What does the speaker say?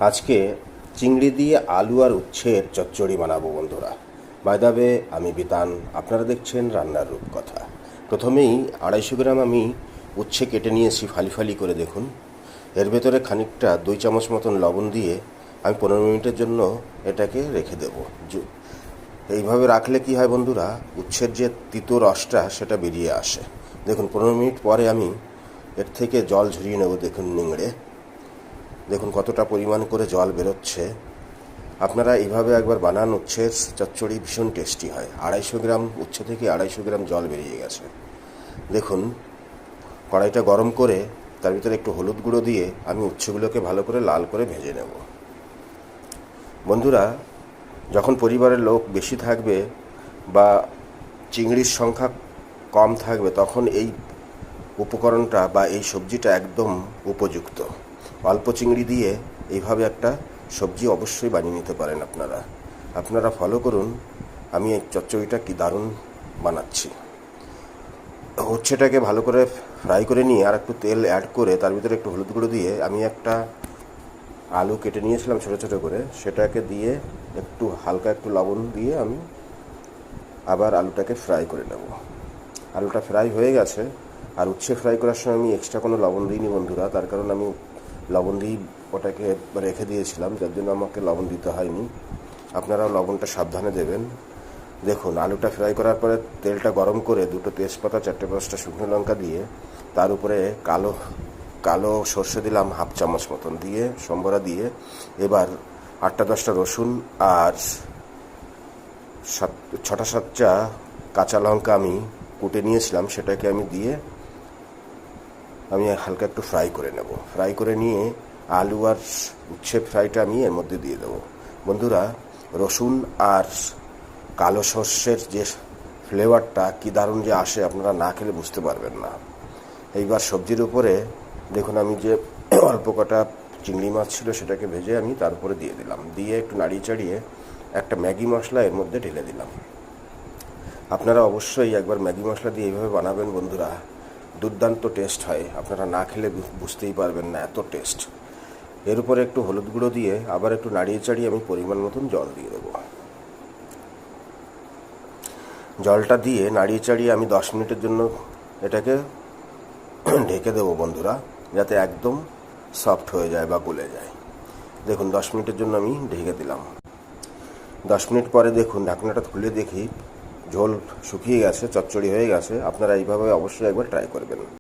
আজকে চিংড়ি দিয়ে আলু আর উচ্ছের চচ্চড়ি বানাবো বন্ধুরা। বাই দ্য ওয়ে, আমি বিতান, আপনারা দেখছেন রান্নার রূপকথা। প্রথমেই 250 গ্রাম আমি উচ্ছে কেটে নিয়েছি ফালি ফালি করে। দেখুন, এর ভেতরে খানিকটা 2 চামচ মতন লবণ দিয়ে আমি 15 মিনিটের জন্য এটাকে রেখে দেবো। এইভাবে রাখলে কি হয় বন্ধুরা, উচ্ছের যে তিতো রসটা সেটা বেরিয়ে আসে। দেখুন, 15 মিনিট পরে আমি এর থেকে জল ঝরিয়ে নেব। দেখুন নিংড়ে, দেখুন কতটা পরিমাণ করে জল বেরোচ্ছে। আপনারা এইভাবে একবার বানান, উচ্ছের চচ্চড়ি ভীষণ টেস্টি হয়। 250 গ্রাম উচ্ছে থেকে 250 গ্রাম জল বেরিয়ে গেছে। দেখুন, কড়াইটা গরম করে তার ভিতরে একটু হলুদ গুঁড়ো দিয়ে আমি উচ্ছেগুলোকে ভালো করে লাল করে ভেজে নেব। বন্ধুরা, যখন পরিবারের লোক বেশি থাকবে বা চিংড়ির সংখ্যা কম থাকবে, তখন এই উপকরণটা বা এই সবজিটা একদম উপযুক্ত। অল্প চিংড়ি দিয়ে এইভাবে একটা সবজি অবশ্যই বানিয়ে নিতে পারেন আপনারা ফলো করুন। আমি এই চচ্চড়িটা কি দারুণ বানাচ্ছি। উচ্ছেটাকে ভালো করে ফ্রাই করে নিয়ে আর একটু তেল অ্যাড করে তার ভিতরে একটু হলুদ গুঁড়ো দিয়ে আমি একটা আলু কেটে নিয়েছিলাম ছোটো ছোটো করে, সেটাকে দিয়ে একটু হালকা একটু লবণ দিয়ে আমি আবার আলুটাকে ফ্রাই করে নেব। আলুটা ফ্রাই হয়ে গেছে। আর উচ্ছে ফ্রাই করার সময় আমি এক্সট্রা কোনো লবণ দিইনি বন্ধুরা, তার কারণ আমি লবণ দিয়ে ওটাকে রেখে দিয়েছিলাম, যার জন্য আমাকে লবণ দিতে হয়নি। আপনারাও লবণটা সাবধানে দেবেন। দেখুন, আলুটা ফ্রাই করার পরে তেলটা গরম করে 2টো তেজপাতা, 4টে-5টা শুকনো লঙ্কা দিয়ে তার উপরে কালো সর্ষে দিলাম 1/2 চামচ মতন দিয়ে সম্বরা দিয়ে, এবার 8টা-10টা রসুন আর 6টা-7টা কাঁচা লঙ্কা আমি কুটে নিয়েছিলাম, সেটাকে আমি দিয়ে আমি হালকা একটু ফ্রাই করে নেব। ফ্রাই করে নিয়ে আলু আর উচ্ছে ফ্রাইটা আমি এর মধ্যে দিয়ে দেবো। বন্ধুরা, রসুন আর কালো সর্ষের যে ফ্লেভারটা কী দারুণ যে আসে, আপনারা না খেলে বুঝতে পারবেন না। এইবার সবজির উপরে দেখুন, আমি যে অল্প কটা চিংড়ি মাছ ছিল সেটাকে ভেজে আমি তার উপরে দিয়ে দিলাম, দিয়ে একটু নাড়িয়ে চাড়িয়ে একটা ম্যাগি মশলা এর মধ্যে ঢেলে দিলাম। আপনারা অবশ্যই একবার ম্যাগি মশলা দিয়ে এইভাবে বানাবেন বন্ধুরা, দুর্দান্ত টেস্ট হয়। আপনারা না খেলে বুঝতেই পারবেন না, এত টেস্ট। এর উপরে একটু হলুদ গুঁড়ো দিয়ে আবার একটু নাড়িয়ে চাড়িয়ে আমি পরিমাণ মতন জল দিয়ে দেবো। জলটা দিয়ে নাড়িয়ে চাড়িয়ে আমি 10 মিনিটের জন্য এটাকে ঢেকে দেবো বন্ধুরা, যাতে একদম সফট হয়ে যায় বা গলে যায়। দেখুন, 10 মিনিটের জন্য আমি ঢেকে দিলাম। 10 মিনিট পরে দেখুন, ঢাকনাটা খুলে দেখি ঝোল শুকিয়ে গেছে, চচ্চড়ি হয়ে গেছে। আপনারা এইভাবে অবশ্যই একবার ট্রাই করবেন।